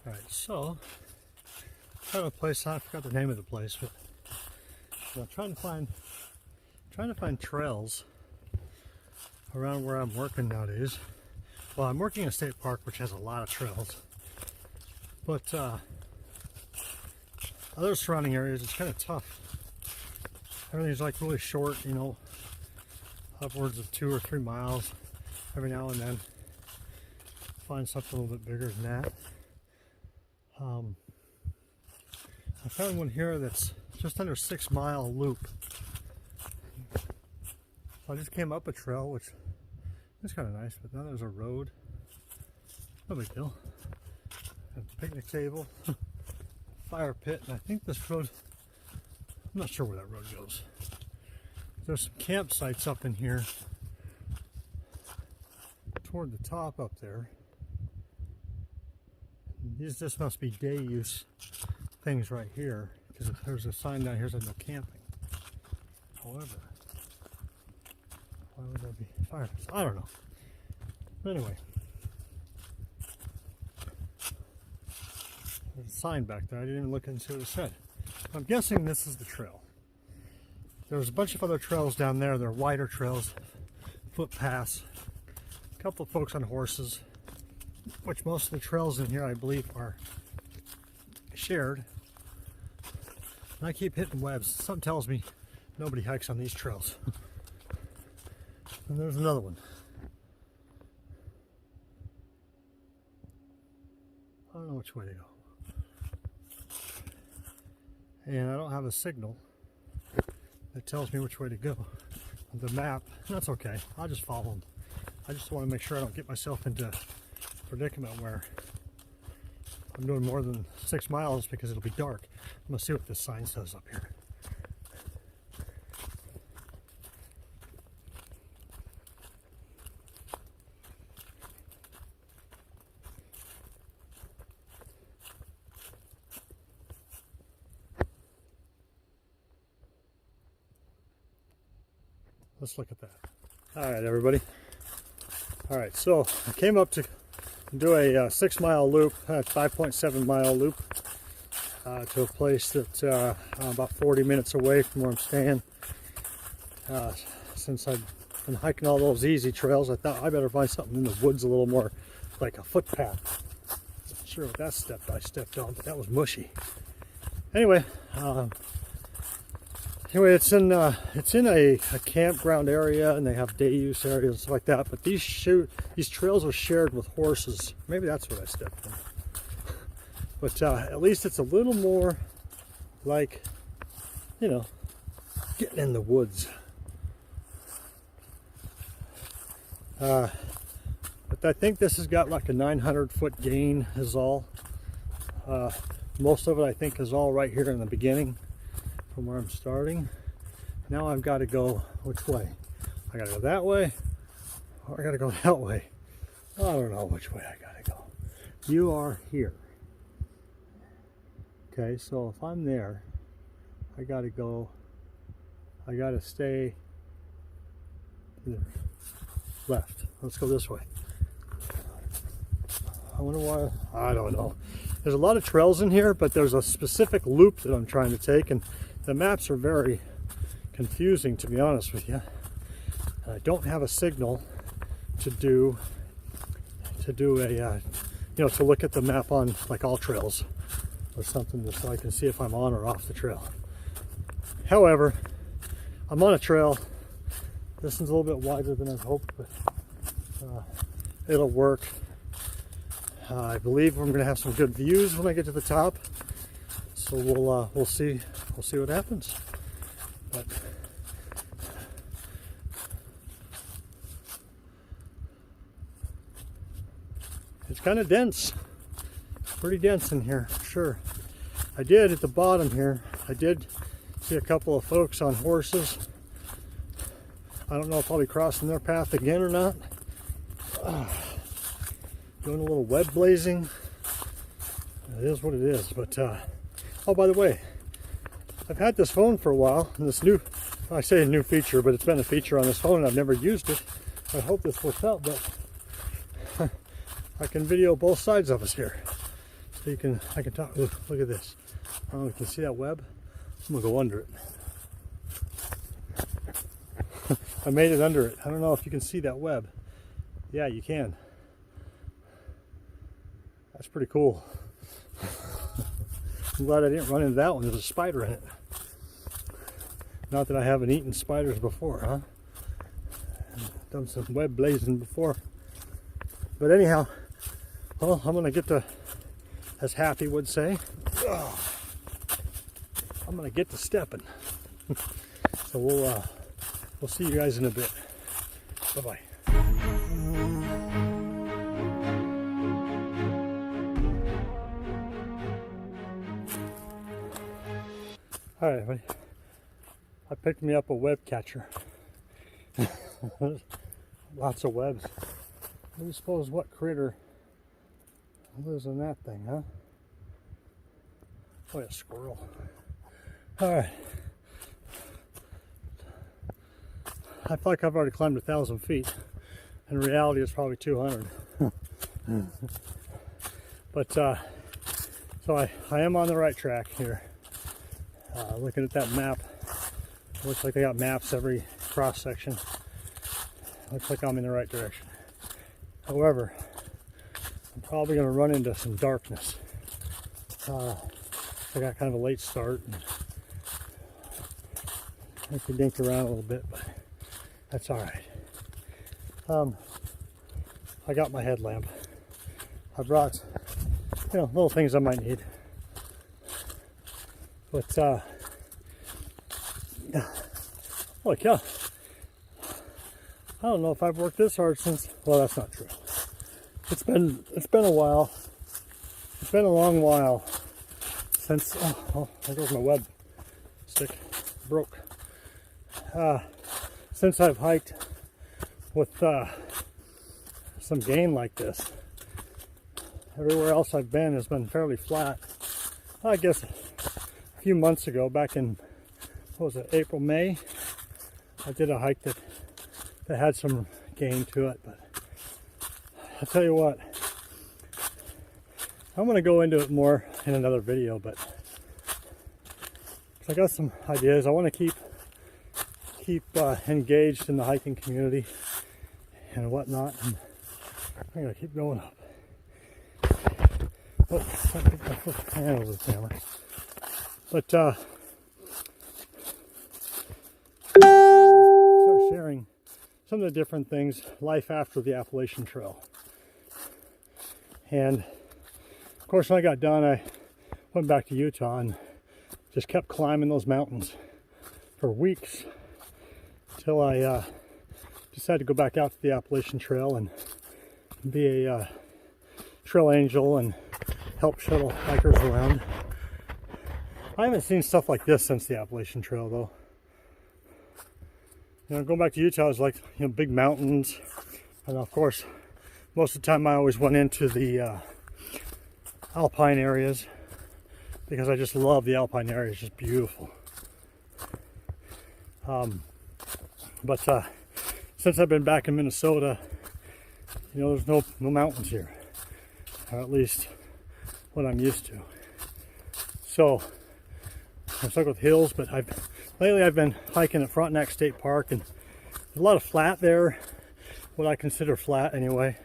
Alright, so I found a place, I forgot the name of the place, but I'm trying to find trails around where I'm working nowadays. Well, I'm working in a state park which has a lot of trails, but other surrounding areas it's kind of tough. Everything's like really short, you know, upwards of 2 or 3 miles. Every now and then find something a little bit bigger than that. I found one here that's just under 6 mile loop. So I just came up a trail, which is kind of nice, but now there's a road. No big deal. A picnic table, fire pit, and I think this road, I'm not sure where that road goes. There's some campsites up in here toward the top up there. This must be day use things right here, because there's a sign down here that says no camping. However, why would there be fire? I don't know. But anyway, there's a sign back there. I didn't even look and see what it said. I'm guessing this is the trail. There's a bunch of other trails down there. They're wider trails, footpaths. A couple of folks on horses, which most of the trails in here, I believe, are shared. And I keep hitting webs. Something tells me nobody hikes on these trails. And there's another one. I don't know which way to go. And I don't have a signal that tells me which way to go. The map, that's okay. I'll just follow them. I just want to make sure I don't get myself into a predicament where I'm doing more than 6 miles because it'll be dark. I'm going to see what this sign says up here. Let's look at that. All right, everybody. All right, so I came up to do a 6 mile loop, 5.7 mile loop, to a place that's about 40 minutes away from where I'm staying. Since I've been hiking all those easy trails, I thought I better find something in the woods a little more like a footpath. Not sure what that step I stepped on, but that was mushy. Anyway, it's in a campground area, and they have day use areas and stuff like that. But these trails are shared with horses. Maybe that's what I stepped in. But at least it's a little more like, you know, getting in the woods. But I think this has got like a 900-foot gain is all. Most of it I think is all right here in the beginning from where I'm starting. Now I've got to go which way? I got to go that way, or I got to go that way. I don't know which way I got to go. You are here. Okay, so if I'm there, I got to stay to the left. Let's go this way. I wonder why. I don't know. There's a lot of trails in here, but there's a specific loop that I'm trying to take, and the maps are very confusing, to be honest with you. And I don't have a signal to do a to look at the map on like all trails or something, just so I can see if I'm on or off the trail. However, I'm on a trail. This one's a little bit wider than I hoped, but it'll work. I believe I'm going to have some good views when I get to the top. So we'll see what happens. But it's kind of dense, pretty dense in here, sure. I did at the bottom here. I did see a couple of folks on horses. I don't know if I'll be crossing their path again or not. Doing a little web blazing. It is what it is. But oh, by the way, I've had this phone for a while, and this new, I say a new feature, but it's been a feature on this phone and I've never used it. I hope this works out, but I can video both sides of us here. So I can talk. Look at this. I don't know if you can see that web. I'm gonna go under it. I made it under it. I don't know if you can see that web. Yeah, you can. That's pretty cool. I'm glad I didn't run into that one. There's a spider in it. Not that I haven't eaten spiders before, huh? Done some web blazing before. But anyhow, well, I'm gonna get to, as Happy would say, I'm gonna get to stepping. So we'll see you guys in a bit. Bye-bye. All right, everybody. I picked me up a web catcher. Lots of webs. What do you suppose what critter lives in that thing, huh? Oh, a squirrel. All right. I feel like I've already climbed 1,000 feet. In reality, it's probably 200. But so I am on the right track here. Looking at that map, looks like they got maps every cross section. Looks like I'm in the right direction. However, I'm probably going to run into some darkness. I got kind of a late start. And I could dink around a little bit, but that's all right. I got my headlamp. I brought, little things I might need. But look, yeah. I don't know if I've worked this hard since. Well, that's not true. It's been a while. It's been a long while since. Oh, there goes my web stick. Broke. Since I've hiked with some game like this. Everywhere else I've been has been fairly flat. I guess a few months ago, back in, what was it, April, May, I did a hike that had some gain to it, but I'll tell you what, I'm going to go into it more in another video, but I got some ideas. I want to keep engaged in the hiking community and whatnot, and I'm going to keep going up. Oh, I think my foot handles the camera. But start sharing some of the different things, life after the Appalachian Trail. And of course, when I got done, I went back to Utah and just kept climbing those mountains for weeks until I decided to go back out to the Appalachian Trail and be a trail angel and help shuttle hikers around. I haven't seen stuff like this since the Appalachian Trail, though. Going back to Utah is like, big mountains. And of course, most of the time I always went into the alpine areas because I just love the alpine area. It's just beautiful. But since I've been back in Minnesota, there's no mountains here, or at least what I'm used to. So I'm stuck with hills, but lately I've been hiking at Frontenac State Park, and there's a lot of flat there, what I consider flat anyway.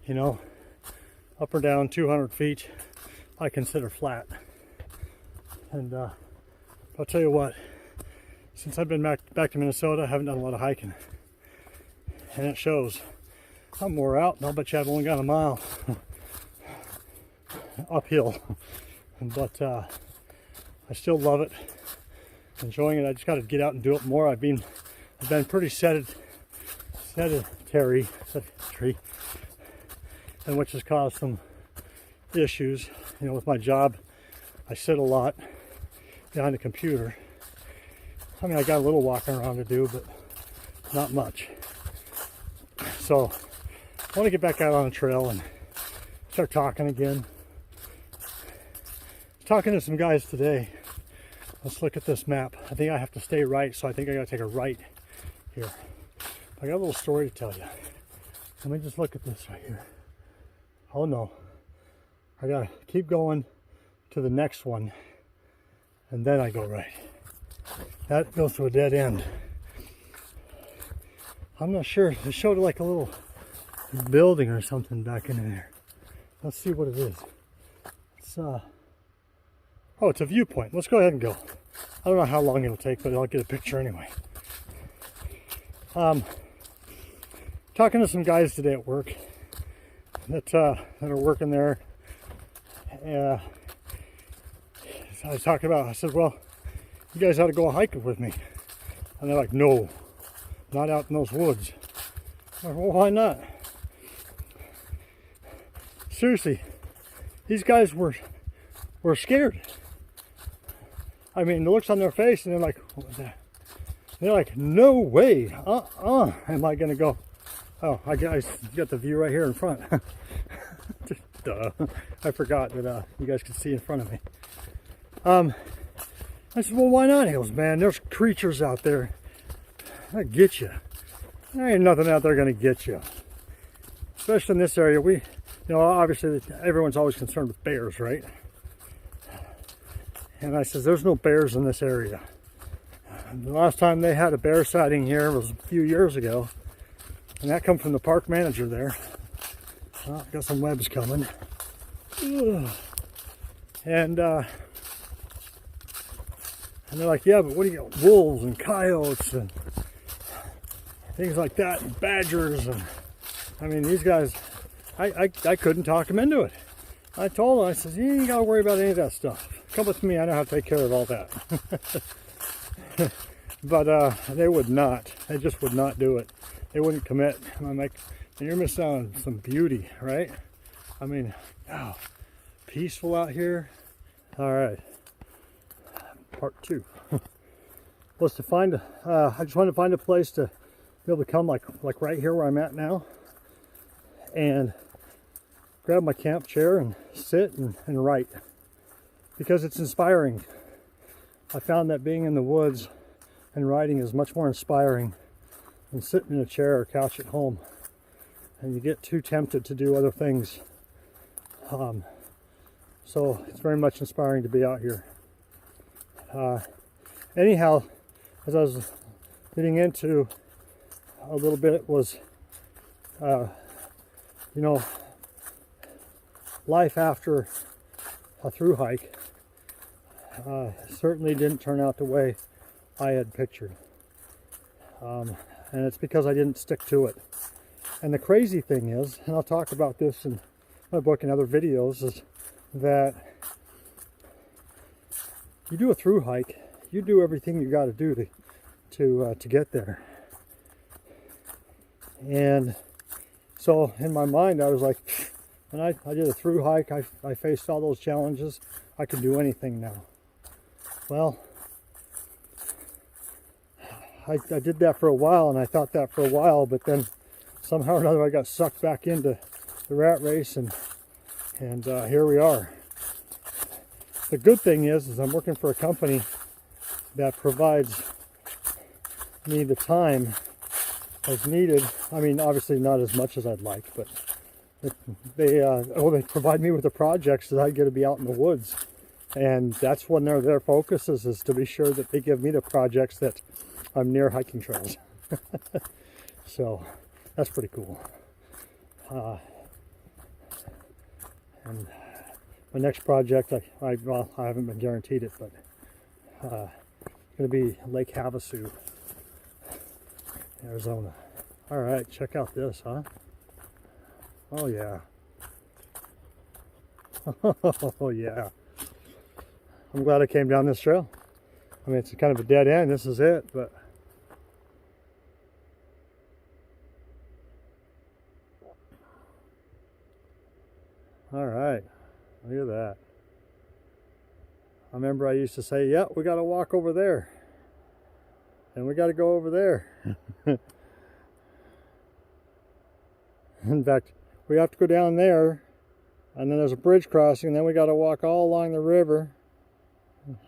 Up or down 200 feet, I consider flat. And I'll tell you what, since I've been back to Minnesota, I haven't done a lot of hiking, and it shows. I'm more out, and I'll bet you I've only got a mile uphill, but I still love it, enjoying it. I just got to get out and do it more. I've been pretty sedentary, and which has caused some issues. With my job, I sit a lot behind a computer. I mean, I got a little walking around to do, but not much. So I want to get back out on the trail and start talking again. Talking to some guys today. Let's look at this map. I think I have to stay right, so I think I gotta take a right here. I got a little story to tell you. Let me just look at this right here. Oh no. I gotta keep going to the next one, and then I go right. That goes to a dead end. I'm not sure. They showed like a little building or something back in there. Let's see what it is. It's oh, it's a viewpoint. Let's go ahead and go. I don't know how long it'll take, but I'll get a picture anyway. Talking to some guys today at work that are working there. I was talking about, I said, well, you guys ought to go hiking with me. And they're like, no, not out in those woods. I'm like, well, why not? Seriously, these guys were scared. I mean, the looks on their face, and they're like, what was that? They're like, no way, am I gonna go? Oh, I got the view right here in front. Duh. I forgot that you guys could see in front of me. I said, well, why not? He goes, man, there's creatures out there that get you. There ain't nothing out there gonna get you. Especially in this area, obviously everyone's always concerned with bears, right? And I said, there's no bears in this area. The last time they had a bear sighting here was a few years ago, and that come from the park manager there. Oh, got some webs coming. Ugh. And they're like, yeah, but what do you got? Wolves and coyotes and things like that, and badgers. And I mean, these guys, I couldn't talk them into it. I told them, I said, you ain't got to worry about any of that stuff. Come with me, I know how to take care of all that. But they would not. They just would not do it. They wouldn't commit. I'm like, you're missing out on some beauty, right? I mean, oh, peaceful out here. All right, part 2 was to find. I just wanted to find a place to be able to come, like right here where I'm at now, and grab my camp chair and sit and write, because it's inspiring. I found that being in the woods and writing is much more inspiring than sitting in a chair or couch at home, and you get too tempted to do other things. So it's very much inspiring to be out here. Anyhow, as I was getting into a little bit was, life after a through hike certainly didn't turn out the way I had pictured. And it's because I didn't stick to it. And the crazy thing is, and I'll talk about this in my book and other videos, is that you do a through hike, you do everything you got to do to get there. And so in my mind, I was like, when I did a through hike, I faced all those challenges. I can do anything now. Well, I did that for a while, and I thought that for a while, but then somehow or another I got sucked back into the rat race, and here we are. The good thing is I'm working for a company that provides me the time as needed. I mean, obviously not as much as I'd like, but they provide me with the projects that I get to be out in the woods, and that's when their focus is to be sure that they give me the projects that I'm near hiking trails. So that's pretty cool. And my next project, I haven't been guaranteed it, but it's going to be Lake Havasu, Arizona. All right, check out this, huh? Oh yeah. Oh yeah. I'm glad I came down this trail. I mean, it's kind of a dead end. This is it, but all right. Look at that. I remember I used to say, yeah, we got to walk over there. And we got to go over there. In fact, we have to go down there, and then there's a bridge crossing, and then we got to walk all along the river,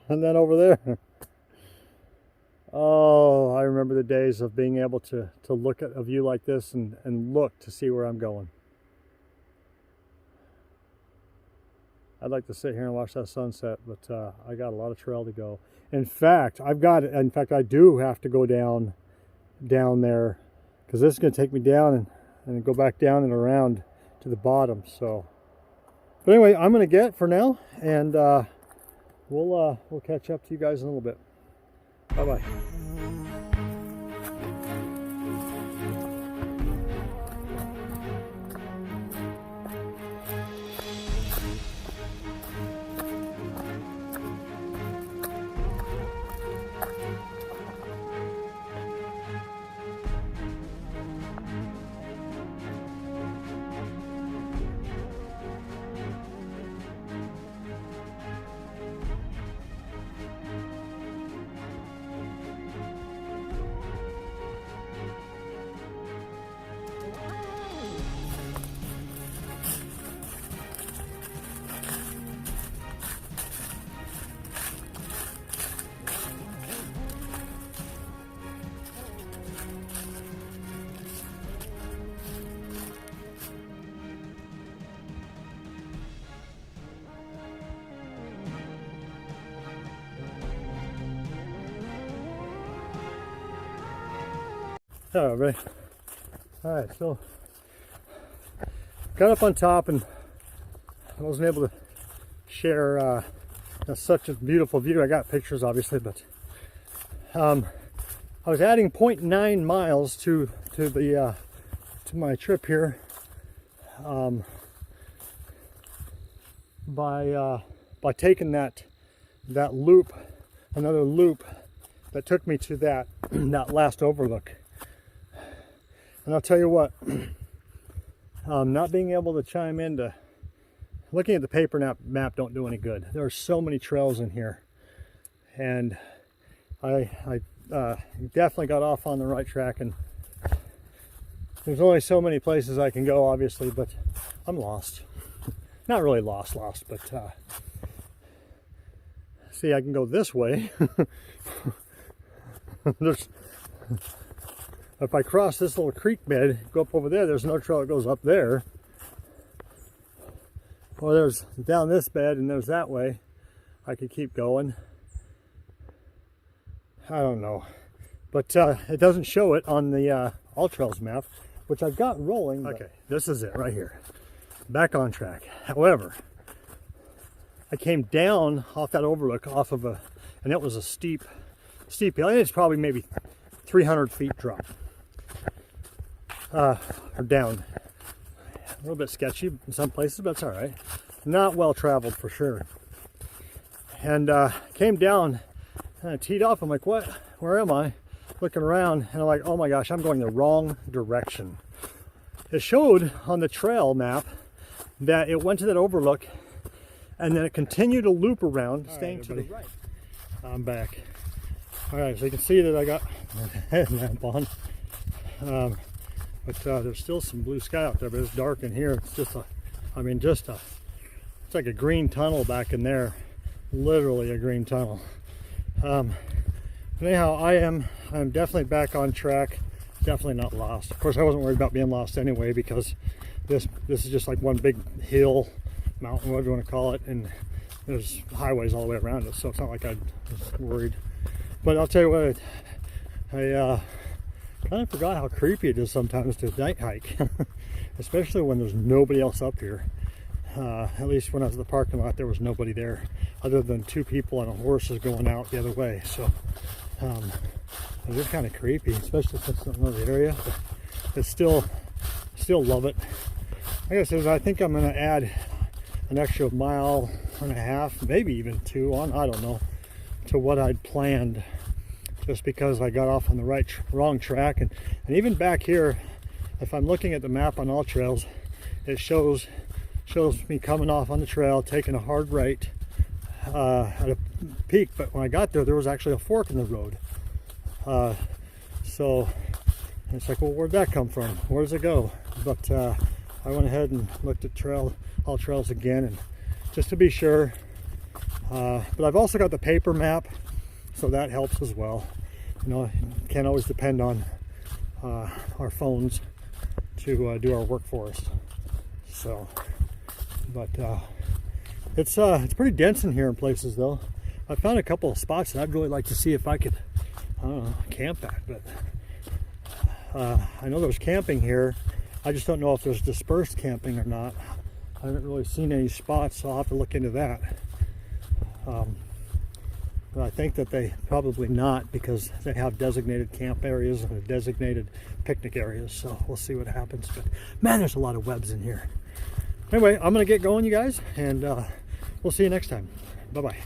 and then over there. Oh, I remember the days of being able to look at a view like this and look to see where I'm going. I'd like to sit here and watch that sunset, but I got a lot of trail to go. In fact, I do have to go down there, because this is going to take me down and go back down and around to the bottom. So, but anyway, I'm going to get for now, and we'll catch up to you guys in a little bit. Bye bye. Hello everybody. Alright, so got up on top and I wasn't able to share such a beautiful view. I got pictures obviously, but I was adding 0.9 miles to my trip here by taking that loop, another loop that took me to that last overlook. And I'll tell you what, not being able to chime into looking at the paper map don't do any good. There are so many trails in here, and I definitely got off on the right track, and there's only so many places I can go, obviously, but I'm lost. Not really lost, but see, I can go this way. If I cross this little creek bed, go up over there, there's no trail that goes up there. Or there's down this bed and there's that way. I could keep going. I don't know. But it doesn't show it on the All Trails map, which I've got rolling. Okay, this is it right here. Back on track. However, I came down off that overlook and it was a steep hill. I think it's probably maybe 300 feet drop. Or down. A little bit sketchy in some places, but it's all right. Not well traveled for sure. And came down and I teed off. I'm like, what? Where am I? Looking around and I'm like, oh my gosh, I'm going the wrong direction. It showed on the trail map that it went to that overlook and then it continued to loop around, staying to the right. I'm back. All right, so you can see that I got my headlamp on. But there's still some blue sky out there, but it's dark in here. It's just it's like a green tunnel back in there. Literally a green tunnel. Anyhow, I'm definitely back on track. Definitely not lost. Of course, I wasn't worried about being lost anyway, because this is just like one big hill, mountain, whatever you want to call it, and there's highways all the way around it, so it's not like I was worried. But I'll tell you what, I kind of forgot how creepy it is sometimes to night hike, especially when there's nobody else up here. At least when I was at the parking lot, there was nobody there other than two people on horses going out the other way. So it was kind of creepy, especially since I don't know the area. But it's still love it. Like I said, I think I'm going to add an extra 1.5 miles, maybe even 2 on, I don't know, to what I'd planned, just because I got off on the wrong track. And even back here, if I'm looking at the map on All Trails, it shows me coming off on the trail, taking a hard right at a peak, but when I got there was actually a fork in the road. So it's like, well, where'd that come from? Where does it go? But I went ahead and looked at All Trails again, and just to be sure. But I've also got the paper map, so that helps as well. You know, can't always depend on our phones to do our work for us. So, but It's pretty dense in here in places though. I found a couple of spots that I'd really like to see if I could, I don't know, camp at, but I know there's camping here. I just don't know if there's dispersed camping or not. I haven't really seen any spots, so I'll have to look into that. But I think that they probably not, because they have designated camp areas and designated picnic areas, so we'll see what happens. But man, there's a lot of webs in here. Anyway, I'm gonna get going, you guys, and we'll see you next time. Bye-bye.